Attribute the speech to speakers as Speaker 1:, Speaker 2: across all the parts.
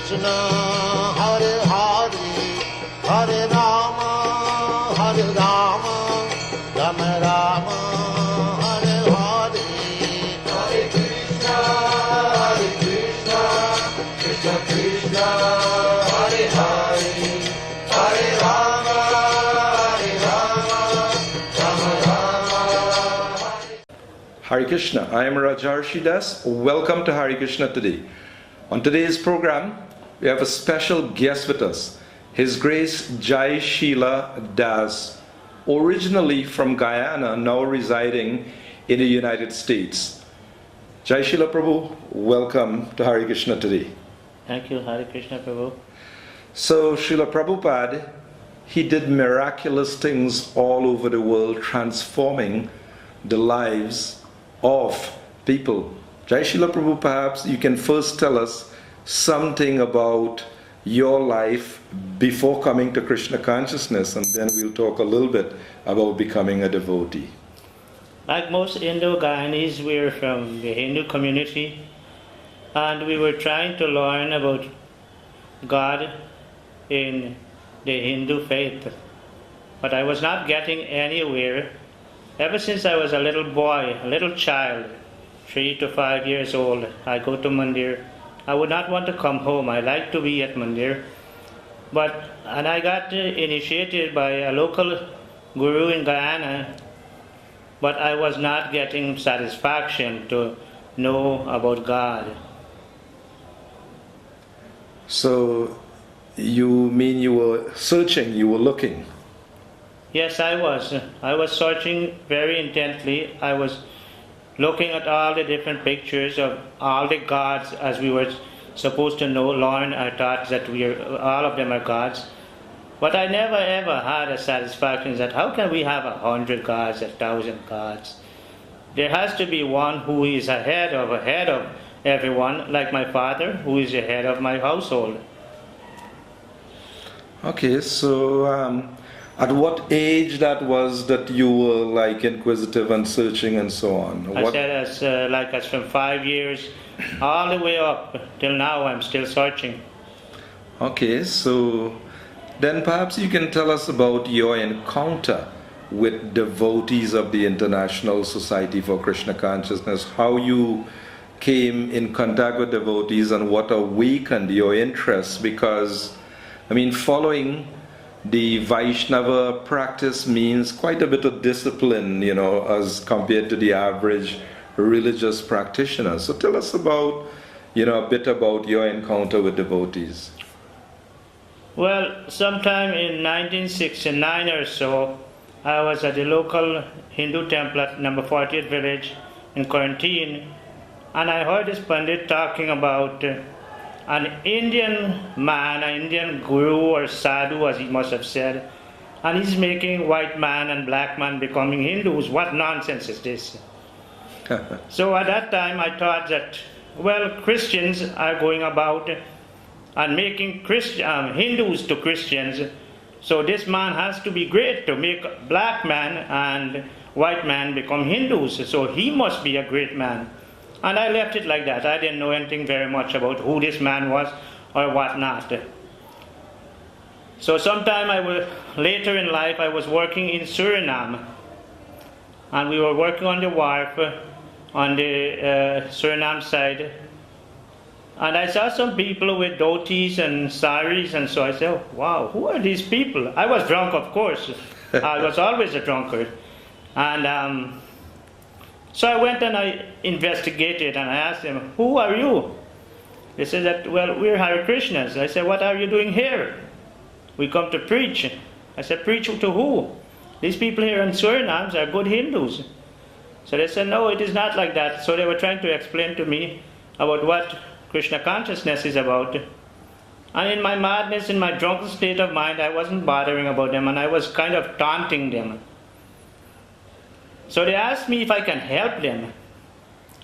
Speaker 1: Krishna, Hare Hare, Hare Rama, Rama Rama, Hare Hare, Hare Krishna, Krishna Krishna, Hare Hare, Hare Rama, Rama Rama.
Speaker 2: Hare Krishna, I am Rajarsi Dasa. Welcome to Hare Krishna today. On today's program, we have a special guest with us, His Grace Jaya Sila Dasa, originally from Guyana, now residing in the United States. Jaya Sila Prabhu, welcome to Hare Krishna today.
Speaker 3: Thank you, Hare Krishna Prabhu.
Speaker 2: So, Srila Prabhupada, he did miraculous things all over the world, transforming the lives of people. Jai Srila Prabhu, perhaps you can first tell us something about your life before coming to Krishna consciousness, and then we'll talk a little bit about becoming a devotee.
Speaker 3: Like most Indo-Guyanese, we're from the Hindu community, and we were trying to learn about God in the Hindu faith. But I was not getting anywhere. Ever since I was a little boy, a little child, 3 to 5 years old, I go to Mandir. I would not want to come home. I like to be at Mandir. And I got initiated by a local guru in Guyana, but I was not getting satisfaction to know about God.
Speaker 2: So, you mean you were searching, you were looking?
Speaker 3: Yes, I was. I was searching very intently. I was looking at all the different pictures of all the gods as we were supposed to know, learn. I thought that all of them are gods. But I never ever had a satisfaction that how can we have 100 gods, 1,000 gods? There has to be one who is ahead of everyone, like my father, who is the head of my household.
Speaker 2: Okay, so at what age that was that you were like inquisitive and searching and so on?
Speaker 3: I said as from 5 years all the way up till now I'm still searching.
Speaker 2: Okay, so then perhaps you can tell us about your encounter with devotees of the International Society for Krishna Consciousness, how you came in contact with devotees and what awakened your interest, because I mean following the Vaishnava practice means quite a bit of discipline, as compared to the average religious practitioner. So tell us about, a bit about your encounter with devotees.
Speaker 3: Well, sometime in 1969 or so, I was at the local Hindu temple at number 40th village in quarantine, and I heard this Pandit talking about an Indian man, an Indian guru or sadhu, as he must have said, and he's making white man and black man becoming Hindus. What nonsense is this? So at that time I thought that, Christians are going about and making Hindus to Christians, so this man has to be great to make black man and white man become Hindus, so he must be a great man. And I left it like that. I didn't know anything very much about who this man was or what not. So sometime later in life, I was working in Suriname. And we were working on the wharf on the Suriname side. And I saw some people with dhotis and saris, and so I said, wow, who are these people? I was drunk, of course. I was always a drunkard. And so I went and I investigated and I asked them, who are you? They said that, we're Hare Krishnas. I said, what are you doing here? We come to preach. I said, preach to who? These people here in Suriname are good Hindus. So they said, no, it is not like that. So they were trying to explain to me about what Krishna consciousness is about. And in my madness, in my drunken state of mind, I wasn't bothering about them and I was kind of taunting them. So they asked me if I can help them.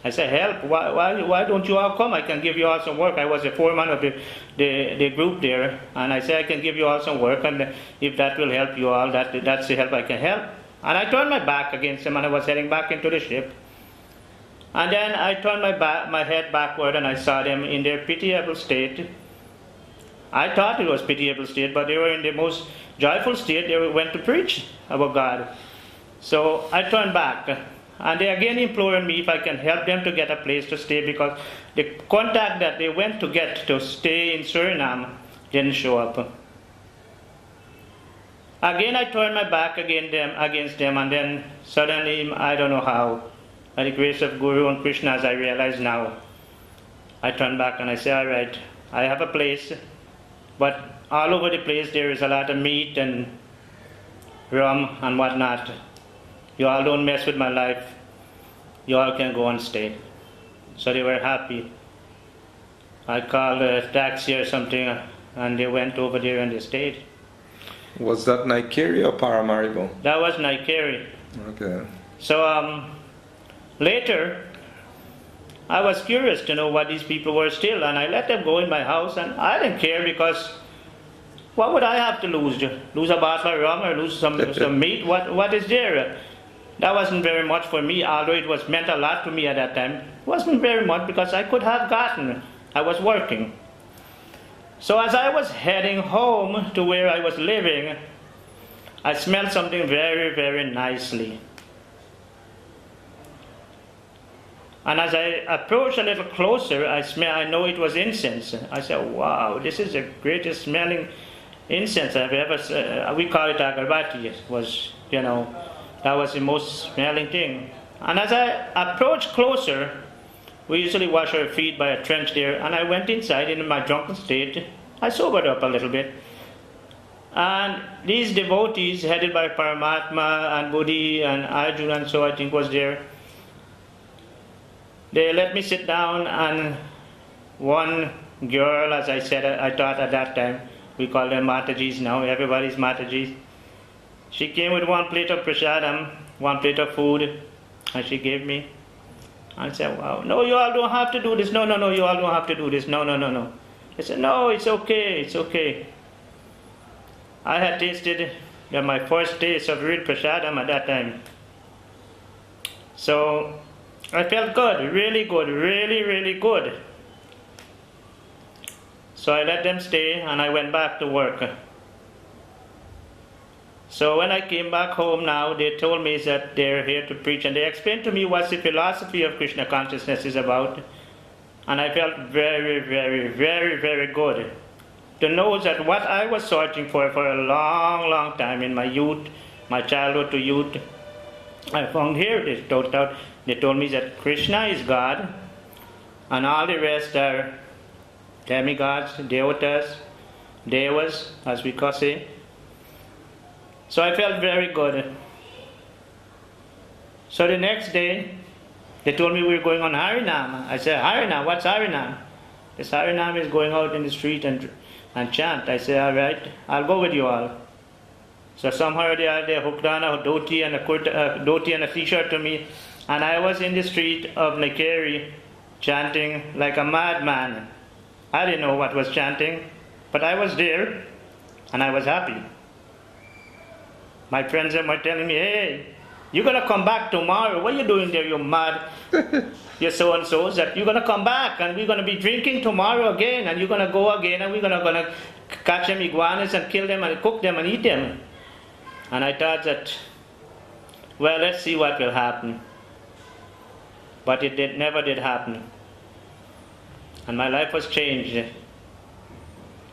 Speaker 3: I said, help? Why don't you all come? I can give you all some work. I was the foreman of the group there. And I said, I can give you all some work. And if that will help you all, that's the help I can help. And I turned my back against them and I was heading back into the ship. And then I turned my head backward and I saw them in their pitiable state. I thought it was pitiable state, but they were in the most joyful state. They went to preach about God. So I turned back, and they again implored me if I can help them to get a place to stay, because the contact that they went to get to stay in Suriname didn't show up. Again, I turned my back against them, and then suddenly, I don't know how, by the grace of Guru and Krishna, as I realize now, I turned back and I said, all right, I have a place, but all over the place there is a lot of meat and rum and whatnot. You all don't mess with my life. You all can go and stay. So they were happy. I called a taxi or something, and they went over there and they stayed.
Speaker 2: Was that Naikari or Paramaribo?
Speaker 3: That was Naikari.
Speaker 2: Okay.
Speaker 3: So later, I was curious to know what these people were still, and I let them go in my house, and I didn't care, because what would I have to lose? Lose a bottle of rum or lose some meat? What is there? That wasn't very much for me, although it was meant a lot to me at that time. It wasn't very much, because I could have gotten. I was working. So as I was heading home to where I was living, I smelled something very, very nicely. And as I approached a little closer, I know it was incense. I said, wow, this is the greatest smelling incense I've ever, we call it agarbati. It was, that was the most smelling thing. And as I approached closer, we usually wash our feet by a trench there, and I went inside in my drunken state. I sobered up a little bit. And these devotees, headed by Paramatma and Buddhi and Arjuna and so I think was there, they let me sit down, and one girl, as I said, I thought at that time, we call them Matajis now, everybody's Matajis. She came with one plate of prasadam, one plate of food, and she gave me. I said, wow, no, you all don't have to do this. No, you all don't have to do this. No. I said, no, it's okay. I had tasted my first taste of real prasadam at that time. So I felt good, really good, really good. So I let them stay, and I went back to work. So when I came back home now, they told me that they're here to preach, and they explained to me what the philosophy of Krishna consciousness is about. And I felt very, very, very, very good to know that what I was searching for a long, long time in my youth, my childhood to youth, I found here. They told me that Krishna is God, and all the rest are demigods, devatas, devas, as we can say. So I felt very good. So the next day, they told me we were going on Harinam. I said, Harinam? What's Harinam? This Harinam is going out in the street and chant. I said, all right, I'll go with you all. So somehow they hooked on a dhoti and a t-shirt to me, and I was in the street of Naikari chanting like a madman. I didn't know what was chanting, but I was there, and I was happy. My friends were telling me, hey, you're going to come back tomorrow. What are you doing there? You're mad. You're so-and-so. That you're going to come back, and we're going to be drinking tomorrow again, and you're going to go again, and we're going to catch them iguanas and kill them and cook them and eat them. And I thought that, well, let's see what will happen. But it never did happen. And my life was changed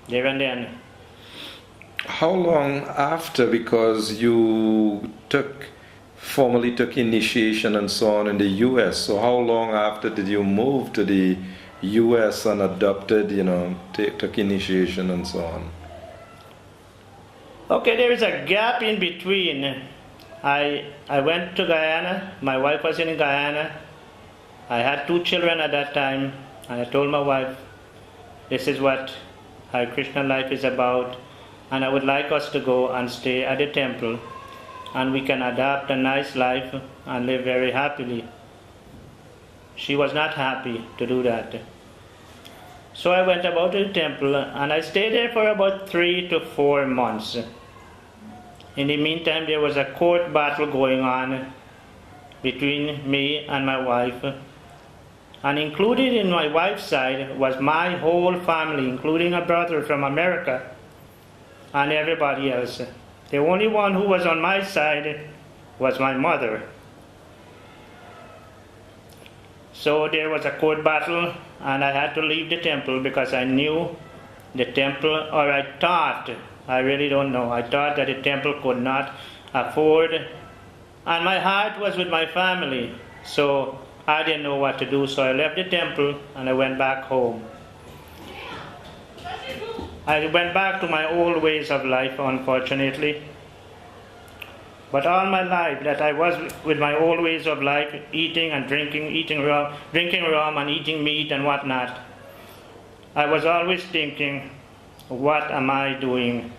Speaker 3: there and then.
Speaker 2: How long after, because you formally took initiation and so on in the US, so how long after did you move to the US and adopted, took initiation and so on?
Speaker 3: Okay, there is a gap in between. I went to Guyana. My wife was in Guyana. I had 2 children at that time, and I told my wife, this is what Hare Krishna life is about, and I would like us to go and stay at the temple, and we can adopt a nice life and live very happily. She was not happy to do that. So I went about to the temple, and I stayed there for about 3 to 4 months. In the meantime, there was a court battle going on between me and my wife. And included in my wife's side was my whole family, including a brother from America and everybody else. The only one who was on my side was my mother. So there was a court battle, and I had to leave the temple because I knew the temple, or I thought, I really don't know, I thought that the temple could not afford, and my heart was with my family, so I didn't know what to do, so I left the temple and I went back home. I went back to my old ways of life, unfortunately. But all my life that I was with my old ways of life, eating and drinking rum and eating meat and whatnot, I was always thinking, what am I doing?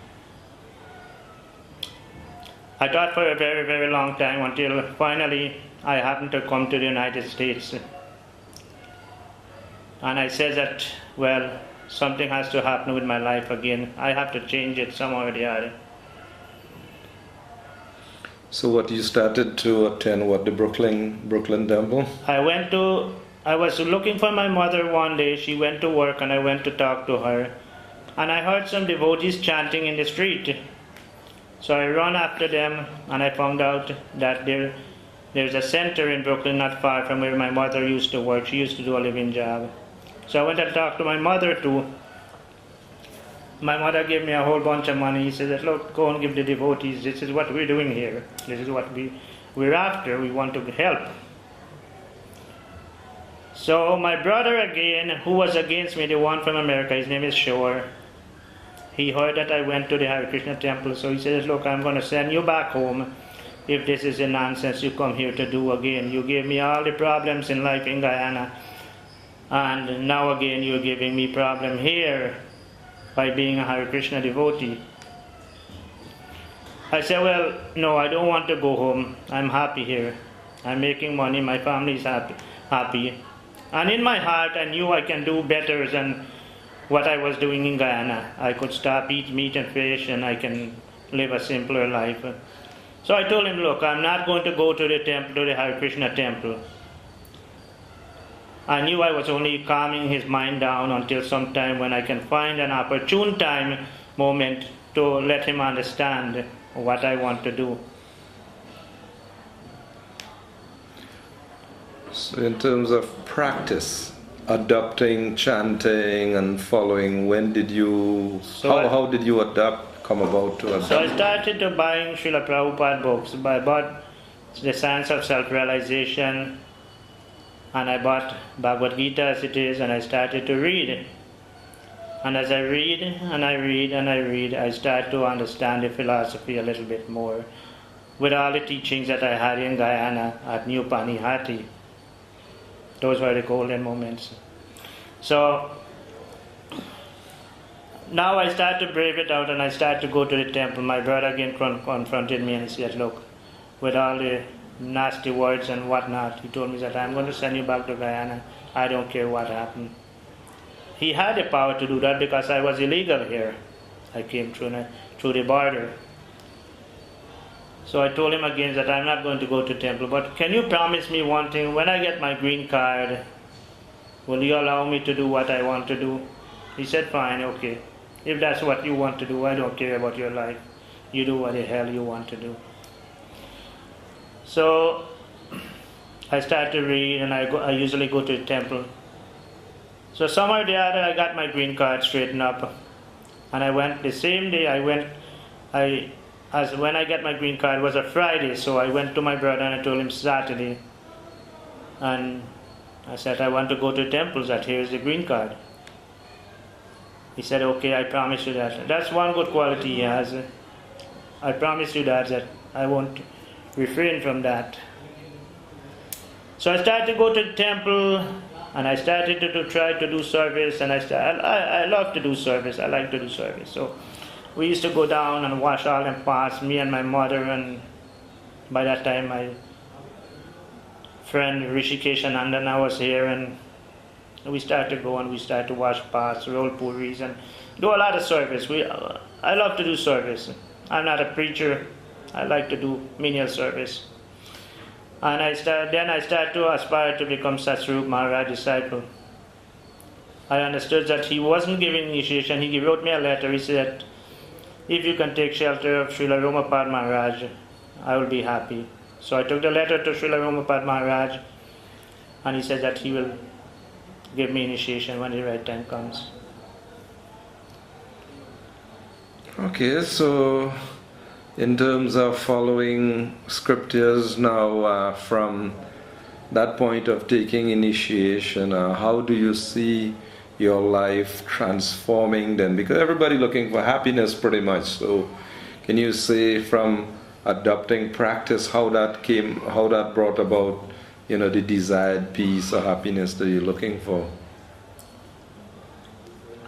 Speaker 3: I thought for a very, very long time until finally I happened to come to the United States. And I said that, well, something has to happen with my life again. I have to change it somehow or the other.
Speaker 2: So what, you started to attend what, the Brooklyn Temple?
Speaker 3: I was looking for my mother one day. She went to work and I went to talk to her. And I heard some devotees chanting in the street. So I ran after them and I found out that there's a center in Brooklyn not far from where my mother used to work. She used to do a living job. So I went and talked to my mother too. My mother gave me a whole bunch of money. He said, look, go and give the devotees. This is what we're doing here. This is what we're after. We want to help. So my brother again, who was against me, the one from America, his name is Shore. He heard that I went to the Hare Krishna temple. So he says, look, I'm going to send you back home if this is the nonsense you come here to do again. You gave me all the problems in life in Guyana. And now again you're giving me problem here by being a Hare Krishna devotee. I said, well, no, I don't want to go home. I'm happy here. I'm making money. My family is happy. And in my heart, I knew I can do better than what I was doing in Guyana. I could stop eating meat and fish, and I can live a simpler life. So I told him, look, I'm not going to go to the temple, to the Hare Krishna temple. I knew I was only calming his mind down until some time when I can find an opportune moment to let him understand what I want to do.
Speaker 2: So in terms of practice, adopting, chanting and following, when did you, how did you come about to adopt?
Speaker 3: So I started to buying Srila Prabhupada books. I bought The Science of Self-Realization, and I bought Bhagavad Gita as it is, and I started to read. And as I read and I read and I read, I start to understand the philosophy a little bit more with all the teachings that I had in Guyana at New Panihati. Those were the golden moments. So now I start to brave it out and I start to go to the temple. My brother again confronted me and said, look, with all the nasty words and whatnot, he told me that I'm going to send you back to Guyana. I don't care what happened. He had the power to do that because I was illegal here. I came through the border. So I told him again that I'm not going to go to temple, but can you promise me one thing? When I get my green card, will you allow me to do what I want to do? He said, fine, okay. If that's what you want to do, I don't care about your life. You do what the hell you want to do. So I start to read, and I usually go to the temple. So somewhere or the other, I got my green card straightened up, and I went the same day. When I got my green card, it was a Friday, so I went to my brother and I told him Saturday, and I said I want to go to temples. That here's the green card. He said, okay, I promise you that. That's one good quality he has. I promise you that I won't refrain from that. So I started to go to the temple, and I started to try to do service, and I love to do service. I like to do service. So we used to go down and wash all them pots, me and my mother, and by that time my friend Rishikesh Anandana was here, and we started to go and we started to wash pots, roll puris, and do a lot of service. I love to do service. I'm not a preacher. I like to do menial service. And I started to aspire to become Satsvarup Maharaj disciple. I understood that he wasn't giving initiation. He wrote me a letter. He said, if you can take shelter of Srila Romapad Maharaj, I will be happy. So I took the letter to Srila Romapad Maharaj, and he said that he will give me initiation when the right time comes.
Speaker 2: Okay, so in terms of following scriptures now, from that point of taking initiation, how do you see your life transforming then? Because everybody looking for happiness pretty much. So can you say from adopting practice how that brought about, the desired peace or happiness that you're looking for?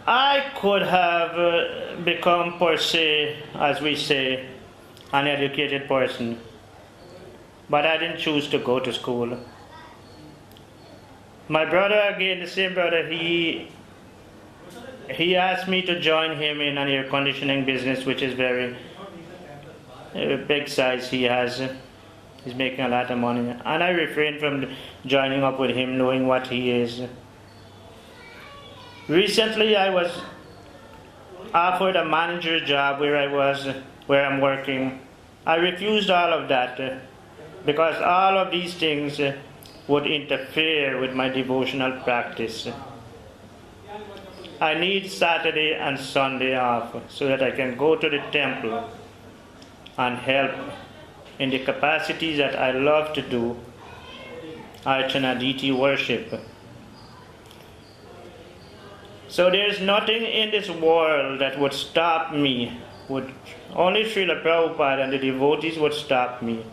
Speaker 3: I could have become per se, as we say, an educated person, but I didn't choose to go to school. My brother, again, the same brother, he asked me to join him in an air conditioning business, which is very big size he has. He's making a lot of money, and I refrained from joining up with him, knowing what he is. Recently, I was offered a manager job where I'm working. I refused all of that because all of these things would interfere with my devotional practice. I need Saturday and Sunday off so that I can go to the temple and help in the capacities that I love to do, Archana deity worship. So there's nothing in this world that would stop me. Only Srila Prabhupada and the devotees would stop me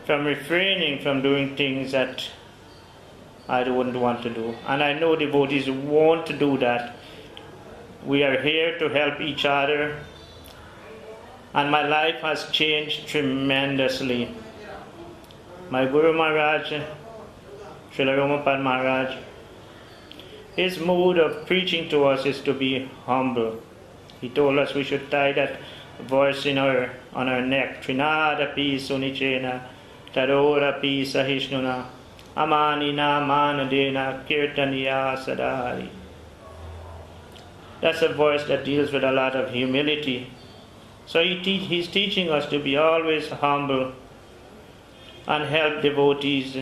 Speaker 3: from refraining from doing things that I wouldn't want to do. And I know devotees won't do that. We are here to help each other. And my life has changed tremendously. My Guru Maharaj, Srila Romapad Maharaj, his mode of preaching to us is to be humble. He told us we should tie that verse on our neck. Trinada pi sunichena, tadora pi sahishnuna, amanina manadena kirtaniya sadari. That's a verse that deals with a lot of humility. So he's teaching us to be always humble and help devotees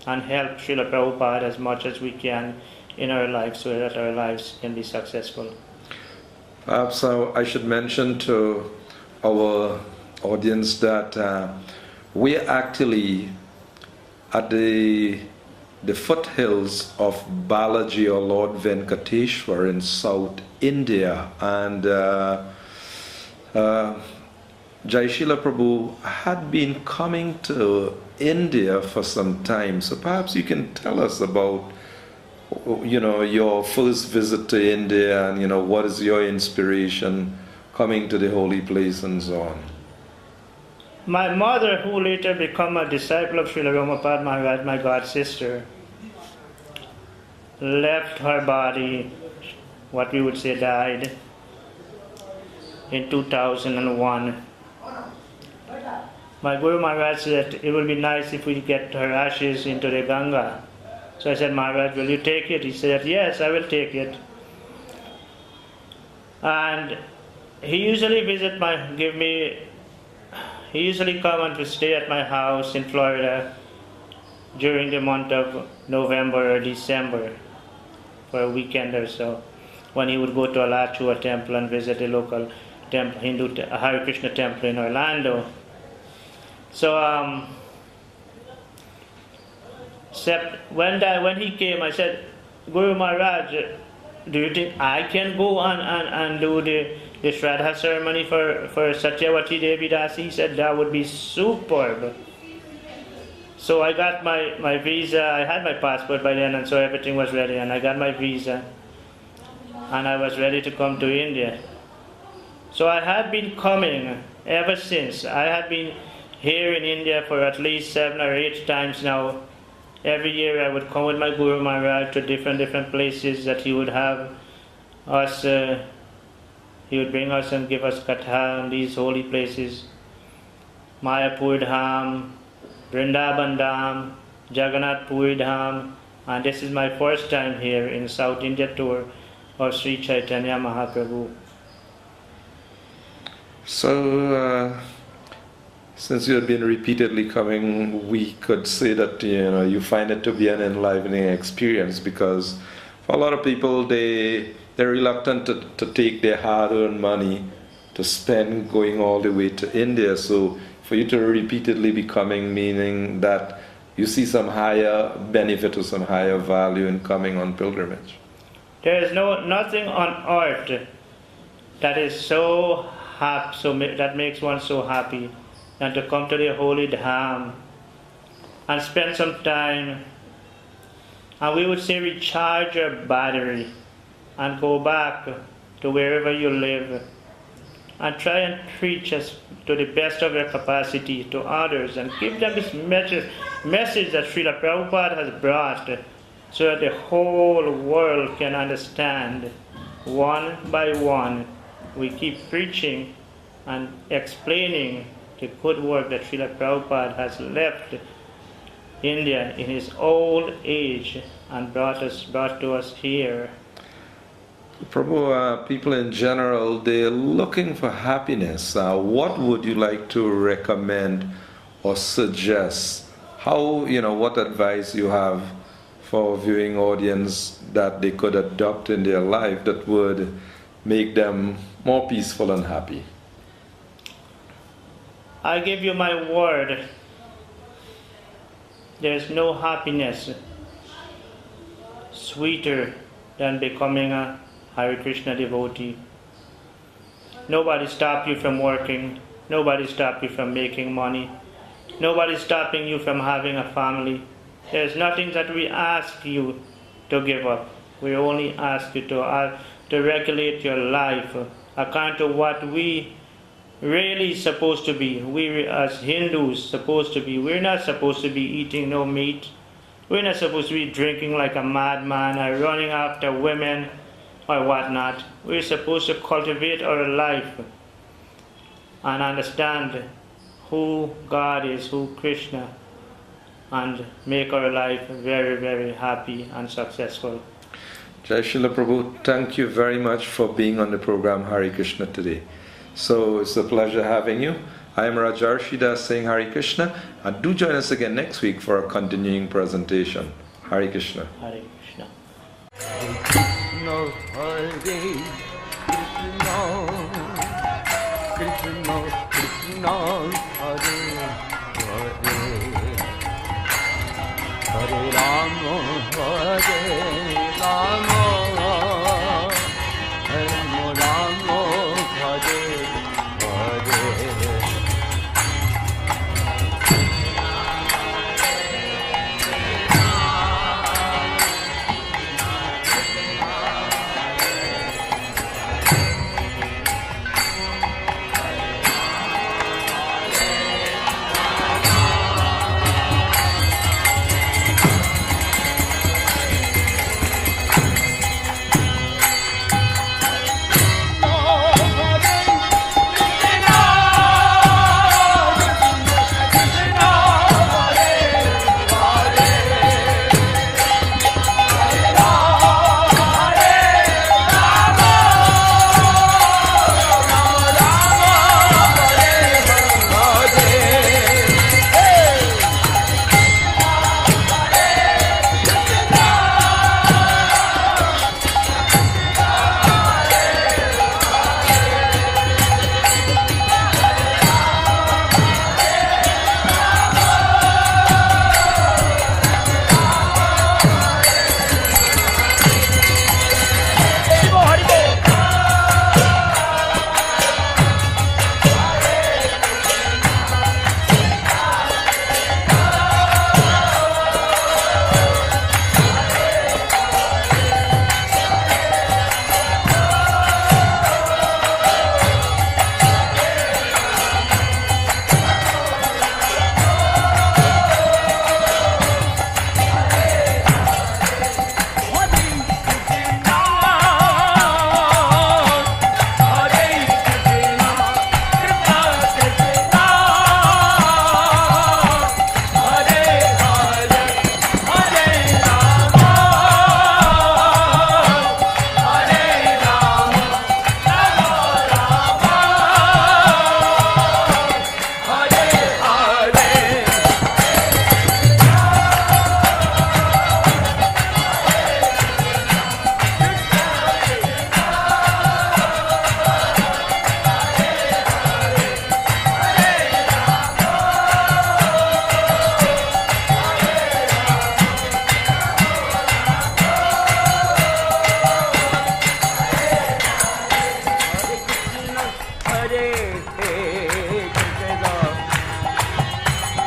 Speaker 3: and help Srila Prabhupada as much as we can in our lives so that our lives can be successful.
Speaker 2: Perhaps I should mention to our audience that we're actually at the foothills of Balaji or Lord Venkateshwar in South India, and Jaya Sila Prabhu had been coming to India for some time, so perhaps you can tell us about your first visit to India, and what is your inspiration coming to the holy place and so on.
Speaker 3: My mother, who later became a disciple of Srila Romapad Maharaj, my god sister, left her body, what we would say died, in 2001. My Guru Maharaj said it would be nice if we get her ashes into the Ganga. So I said, Maharaj, will you take it? He said, yes, I will take it. And he usually he usually come and to stay at my house in Florida during the month of November or December for a weekend or so, when he would go to Alachua temple and visit a local temple, Hindu Hare Krishna temple in Orlando. So when he came, I said, Guru Maharaj, do you think I can go and do the Shraddha ceremony for Satyavati Devi Dasi? He said, that would be superb. So I got my visa. I had my passport by then, and so everything was ready, and I got my visa, and I was ready to come to India. So I had been coming ever since. I had been here in India for at least 7 or 8 times now. Every year I would come with my Guru Maharaj to different places that he would have us, he would bring us and give us katha in these holy places. Mayapur Dham, Vrindavan Dham, Jagannath Puri Dham, and this is my first time here in South India tour of Sri Chaitanya Mahaprabhu.
Speaker 2: So, since you have been repeatedly coming, we could say that you find it to be an enlivening experience, because for a lot of people they're reluctant to take their hard-earned money to spend going all the way to India. So for you to repeatedly be coming, meaning that you see some higher benefit or some higher value in coming on pilgrimage.
Speaker 3: There is nothing on earth that is so happy, that makes one so happy, than to come to the holy Dham and spend some time, and we would say recharge your battery and go back to wherever you live and try and preach us to the best of your capacity to others and give them this message that Srila Prabhupada has brought, so that the whole world can understand one by one. We keep preaching and explaining the good work that Srila Prabhupada has left India in his old age and brought to us here.
Speaker 2: Prabhu, people in general, they're looking for happiness. What would you like to recommend or suggest? What advice you have for a viewing audience that they could adopt in their life that would make them more peaceful and happy?
Speaker 3: I give you my word, there's no happiness sweeter than becoming a Hare Krishna devotee. Nobody stopped you from working. Nobody stopped you from making money. Nobody stopping you from having a family. There's nothing that we ask you to give up. We only ask you to regulate your life according to what we really supposed to be. We as Hindus supposed to be. We're not supposed to be eating no meat. We're not supposed to be drinking like a madman or running after women or whatnot. We're supposed to cultivate our life and understand who God is, who Krishna, and make our life very, very happy and successful.
Speaker 2: Jaya Sila Prabhu, thank you very much for being on the program Hare Krishna today. So it's a pleasure having you. I am Rajarsi saying Hare Krishna, and do join us again next week for a continuing presentation. Hare Krishna.
Speaker 3: Hare Krishna.
Speaker 1: Krishna, Hare Krishna, Krishna, Krishna, Hare Hare, Hare Rama, Hare Rama, Rama Rama, Hare Hare.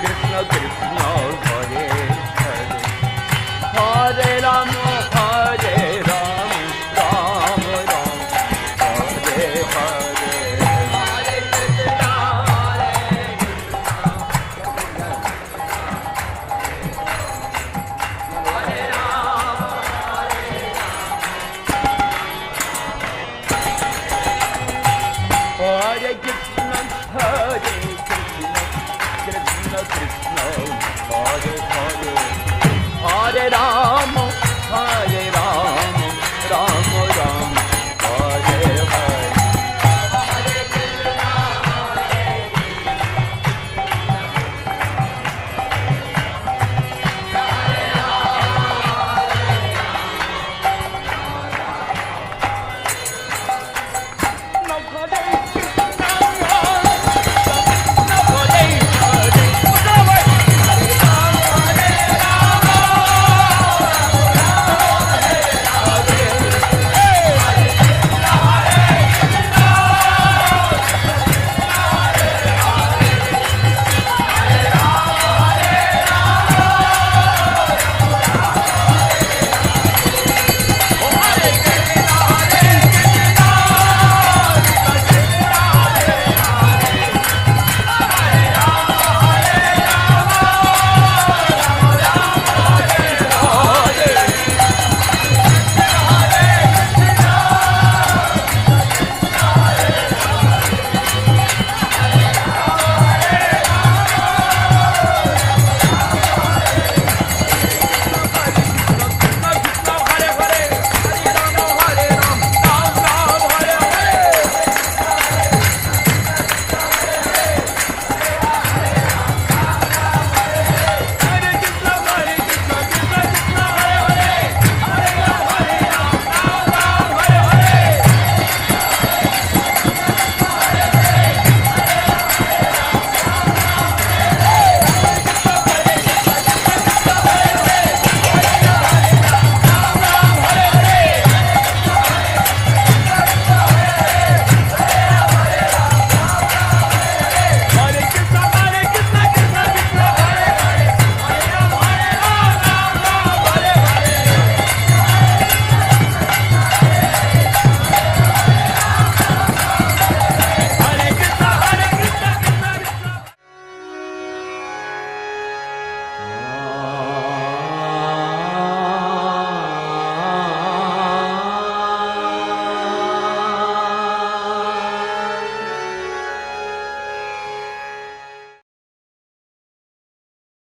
Speaker 1: Krishna Krishna Hare Hare Hare Rama Hare Rama Rama Rama Hare Hare Hare Krishna Hare Krishna Krishna Krishna Hare Hare Hare Rama